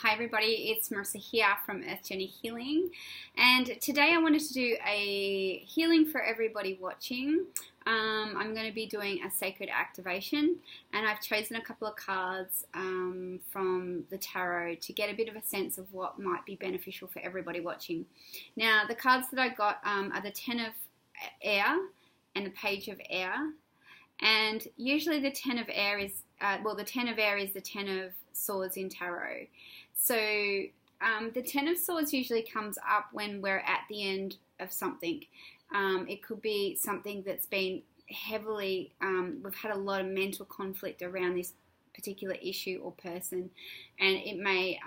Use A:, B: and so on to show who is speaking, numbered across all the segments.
A: Hi everybody, it's Marissa here from Earth Journey Healing, and today I wanted to do a healing for everybody watching. I'm going to be doing a sacred activation, and I've chosen a couple of cards from the tarot to get a bit of a sense of what might be beneficial for everybody watching. Now, the cards that I got are the Ten of Air and the Page of Air, and usually the Ten of Air is the Ten of Air is the Ten of Swords in tarot. So the Ten of Swords usually comes up when we're at the end of something. It could be something that's been heavily, we've had a lot of mental conflict around this particular issue or person, and it may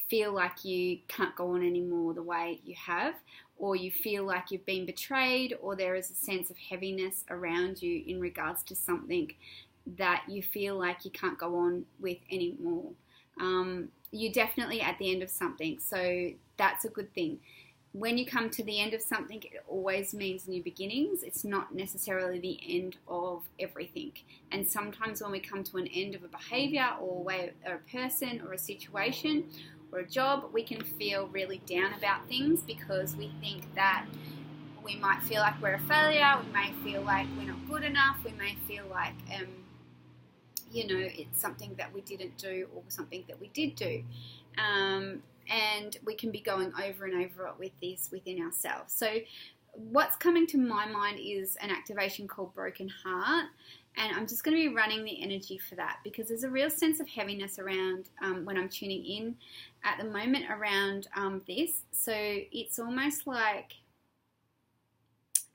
A: feel like you can't go on anymore the way you have, or you feel like you've been betrayed, or there is a sense of heaviness around you in regards to something that you feel like you can't go on with anymore. You're definitely at the end of something, so that's a good thing. When you come to the end of something, it always means new beginnings. It's not necessarily the end of everything. And sometimes when we come to an end of a behavior or a way, or a person or a situation or a job, we can feel really down about things because we think that we might feel like we're a failure, we may feel like we're not good enough, we may feel like it's something that we didn't do or something that we did do. And we can be going over and over it with this within ourselves. So what's coming to my mind is an activation called Broken Heart. And I'm just going to be running the energy for that because there's a real sense of heaviness around when I'm tuning in at the moment around this. So it's almost like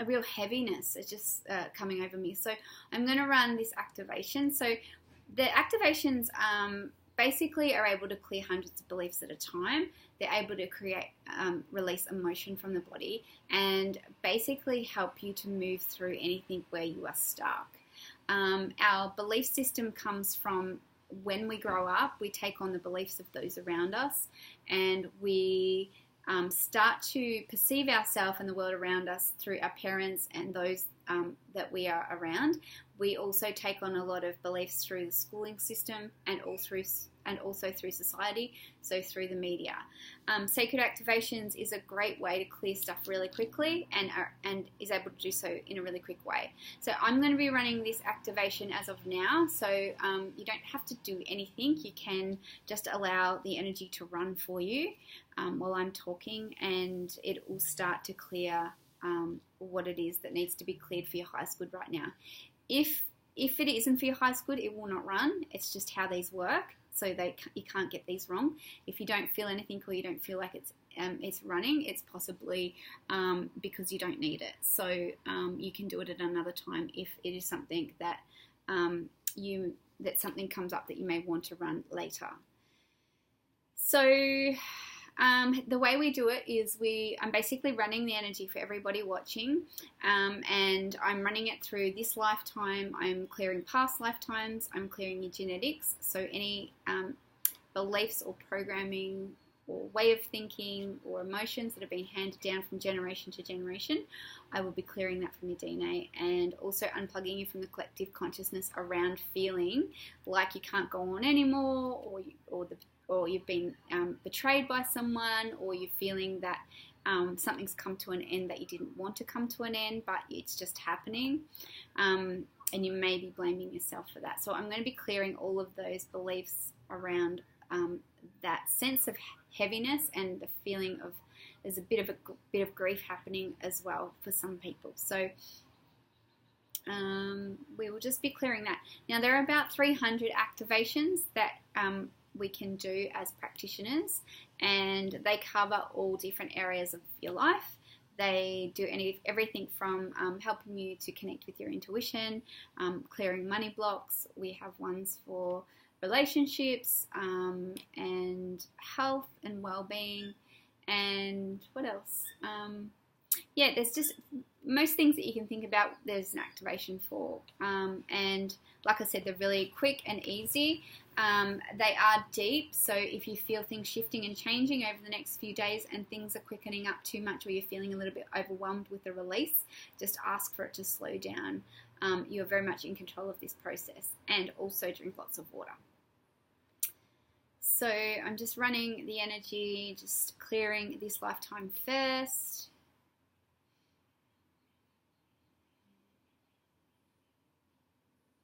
A: a real heaviness is just coming over me. So I'm going to run this activation. So the activations basically are able to clear hundreds of beliefs at a time. They're able to create, release emotion from the body and basically help you to move through anything where you are stuck. Our belief system comes from when we grow up, we take on the beliefs of those around us, and we start to perceive ourselves and the world around us through our parents and those that we are around. We also take on a lot of beliefs through the schooling system and also through society, so through the media. Sacred activations is a great way to clear stuff really quickly and is able to do so in a really quick way. So I'm going to be running this activation as of now, so you don't have to do anything. You can just allow the energy to run for you while I'm talking, and it will start to clear what it is that needs to be cleared for your highest good right now. If it isn't for your highest good, it will not run. It's just how these work, so you can't get these wrong. If you don't feel anything or you don't feel like it's running, it's possibly because you don't need it. So you can do it at another time if it is something that that something comes up that you may want to run later. So the way we do it is I'm basically running the energy for everybody watching, and I'm running it through this lifetime. I'm clearing past lifetimes. I'm clearing your genetics. So any beliefs or programming or way of thinking or emotions that have been handed down from generation to generation, I will be clearing that from your DNA and also unplugging you from the collective consciousness around feeling like you can't go on anymore, or you've been betrayed by someone, or you're feeling that something's come to an end that you didn't want to come to an end, but it's just happening, and you may be blaming yourself for that. So I'm going to be clearing all of those beliefs around that sense of heaviness and the feeling of there's a bit of grief happening as well for some people. So we will just be clearing that. Now, there are about 300 activations that we can do as practitioners, and they cover all different areas of your life. They do everything from helping you to connect with your intuition, clearing money blocks. We have ones for relationships and health and well-being, and what else? There's just most things that you can think about, there's an activation for. And like I said, they're really quick and easy. They are deep, so if you feel things shifting and changing over the next few days and things are quickening up too much, or you're feeling a little bit overwhelmed with the release, just ask for it to slow down. You're very much in control of this process, and also drink lots of water. So I'm just running the energy, just clearing this lifetime first.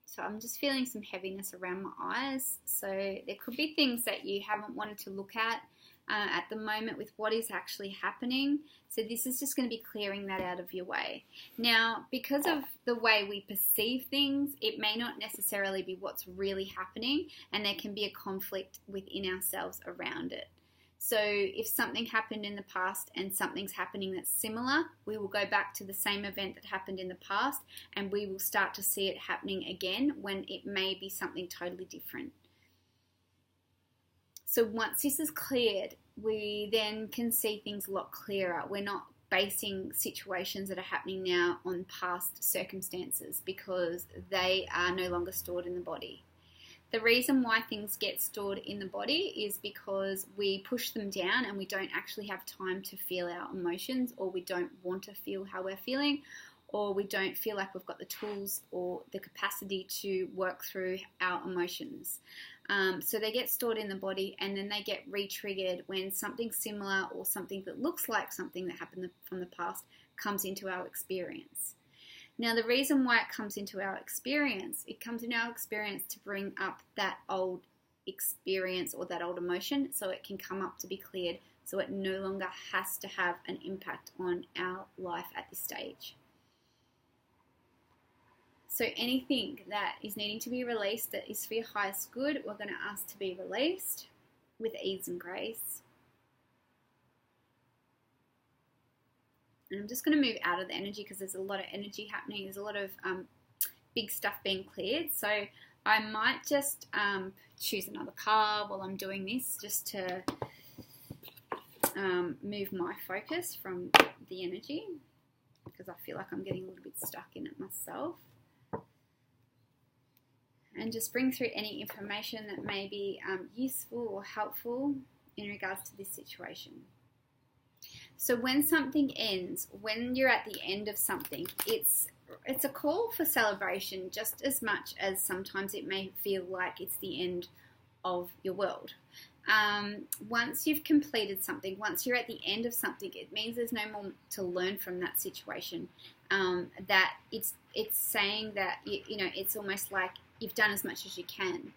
A: So I'm just feeling some heaviness around my eyes. So there could be things that you haven't wanted to look at the moment with what is actually happening. So this is just going to be clearing that out of your way. Now, because of the way we perceive things, it may not necessarily be what's really happening, and there can be a conflict within ourselves around it. So if something happened in the past and something's happening that's similar, we will go back to the same event that happened in the past, and we will start to see it happening again when it may be something totally different. So once this is cleared, we then can see things a lot clearer. We're not basing situations that are happening now on past circumstances because they are no longer stored in the body. The reason why things get stored in the body is because we push them down and we don't actually have time to feel our emotions, or we don't want to feel how we're feeling, or we don't feel like we've got the tools or the capacity to work through our emotions. So they get stored in the body, and then they get re-triggered when something similar or something that looks like something that happened from the past comes into our experience. Now, the reason why it comes into our experience, it comes in our experience to bring up that old experience or that old emotion so it can come up to be cleared, so it no longer has to have an impact on our life at this stage. So anything that is needing to be released that is for your highest good, we're going to ask to be released with ease and grace. And I'm just going to move out of the energy because there's a lot of energy happening. There's a lot of big stuff being cleared. So I might just choose another card while I'm doing this, just to move my focus from the energy, because I feel like I'm getting a little bit stuck in it myself. And just bring through any information that may be useful or helpful in regards to this situation. So when something ends, when you're at the end of something, it's a call for celebration just as much as sometimes it may feel like it's the end of your world. Once you've completed something, once you're at the end of something, it means there's no more to learn from that situation. That it's saying that it's almost like you've done as much as you can,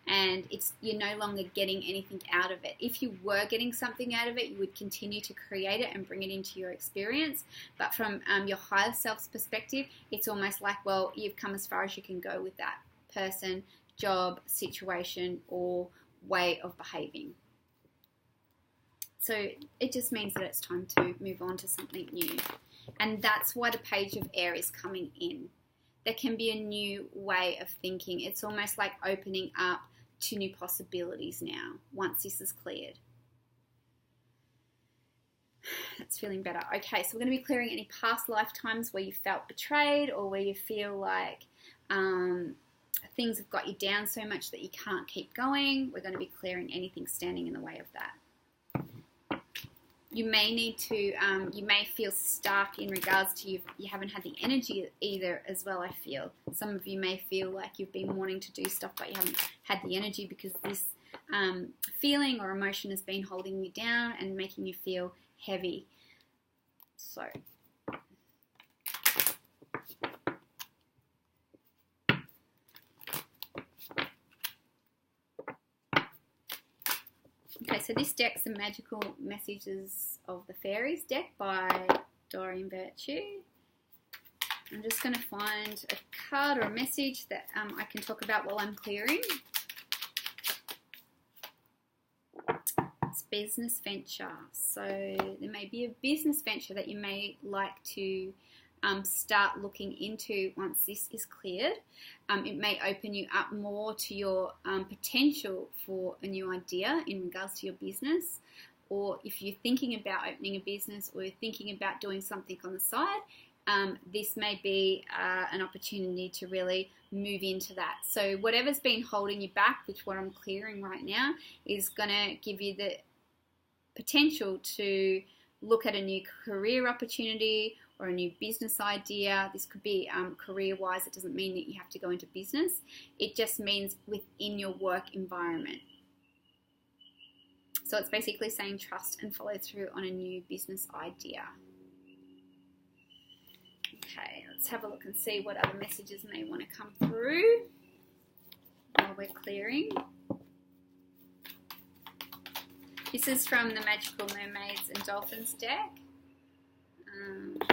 A: and you're no longer getting anything out of it. If you were getting something out of it, you would continue to create it and bring it into your experience. But from your higher self's perspective, it's almost like, well, you've come as far as you can go with that person, job, situation, or way of behaving. So it just means that it's time to move on to something new. And that's why the Page of Air is coming in. There can be a new way of thinking. It's almost like opening up to new possibilities now, once this is cleared. That's feeling better. Okay, so we're going to be clearing any past lifetimes where you felt betrayed, or where you feel like things have got you down so much that you can't keep going. We're going to be clearing anything standing in the way of that. You may need to, you may feel stuck in regards to you haven't had the energy either as well, I feel. Some of you may feel like you've been wanting to do stuff but you haven't had the energy because this feeling or emotion has been holding you down and making you feel heavy. So okay, so this deck's the Magical Messages of the Fairies deck by Doreen Virtue. I'm just going to find a card or a message that I can talk about while I'm clearing. It's business venture. So there may be a business venture that you may like to start looking into once this is cleared. It may open you up more to your potential for a new idea in regards to your business, or if you're thinking about opening a business or you're thinking about doing something on the side, this may be an opportunity to really move into that. So whatever's been holding you back, which what I'm clearing right now, is going to give you the potential to look at a new career opportunity or a new business idea. This could be career-wise. It doesn't mean that you have to go into business. It just means within your work environment. So it's basically saying trust and follow through on a new business idea. Okay, let's have a look and see what other messages may want to come through while we're clearing. This is from the Magical Mermaids and Dolphins deck.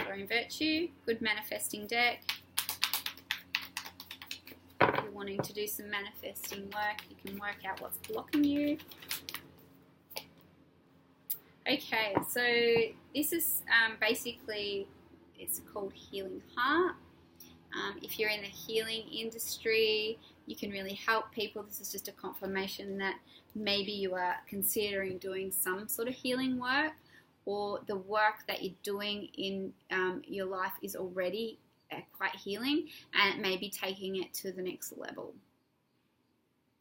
A: Flowing Virtue, good manifesting deck. If you're wanting to do some manifesting work, you can work out what's blocking you. Okay, so this is basically, it's called Healing Heart. If you're in the healing industry, you can really help people. This is just a confirmation that maybe you are considering doing some sort of healing work, or the work that you're doing in your life is already quite healing, and it may be taking it to the next level.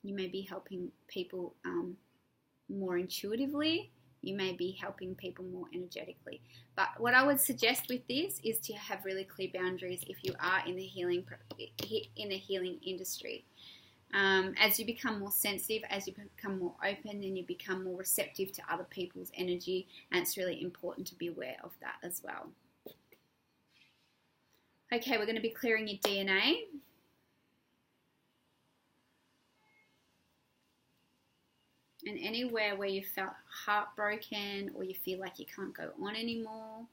A: You may be helping people more intuitively. You may be helping people more energetically. But what I would suggest with this is to have really clear boundaries if you are in the healing industry. As you become more sensitive, as you become more open, and you become more receptive to other people's energy, and it's really important to be aware of that as well. Okay, we're going to be clearing your DNA. And anywhere where you felt heartbroken or you feel like you can't go on anymore.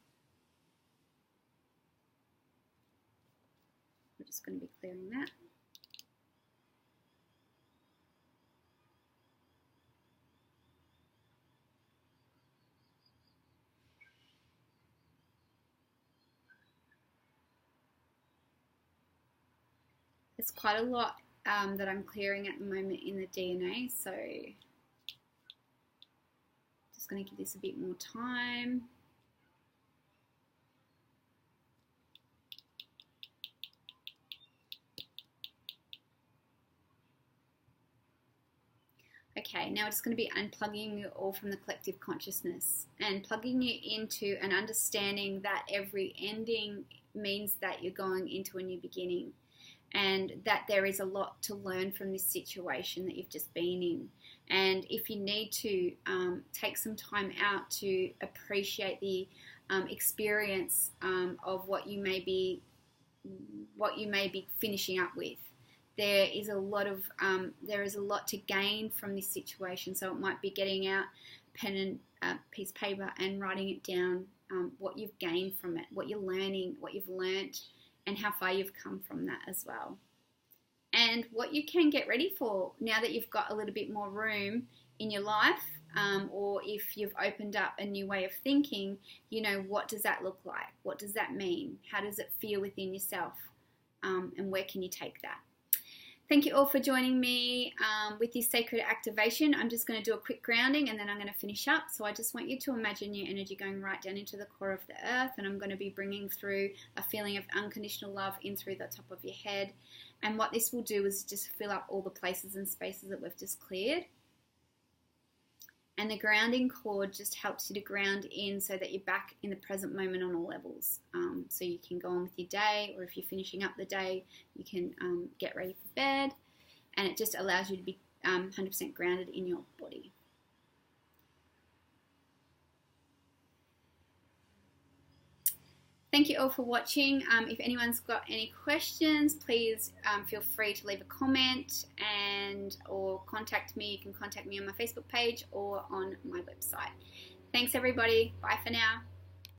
A: We're just going to be clearing that. There's quite a lot that I'm clearing at the moment in the DNA, so just going to give this a bit more time. Okay, now we're just going to be unplugging you all from the collective consciousness and plugging you into an understanding that every ending means that you're going into a new beginning, and that there is a lot to learn from this situation that you've just been in. And if you need to take some time out to appreciate the experience of what you may be finishing up with, there is a lot to gain from this situation. So it might be getting out pen and piece of paper and writing it down, what you've gained from it, what you're learning, what you've learnt, and how far you've come from that as well. And what you can get ready for now that you've got a little bit more room in your life, or if you've opened up a new way of thinking, what does that look like? What does that mean? How does it feel within yourself? And where can you take that? Thank you all for joining me with this sacred activation. I'm just going to do a quick grounding and then I'm going to finish up. So I just want you to imagine your energy going right down into the core of the earth, and I'm going to be bringing through a feeling of unconditional love in through the top of your head. And what this will do is just fill up all the places and spaces that we've just cleared. And the grounding cord just helps you to ground in so that you're back in the present moment on all levels. So you can go on with your day, or if you're finishing up the day, you can get ready for bed. And it just allows you to be 100% grounded in your body. Thank you all for watching. If anyone's got any questions, please feel free to leave a comment or contact me. You can contact me on my Facebook page or on my website. Thanks everybody. Bye for now.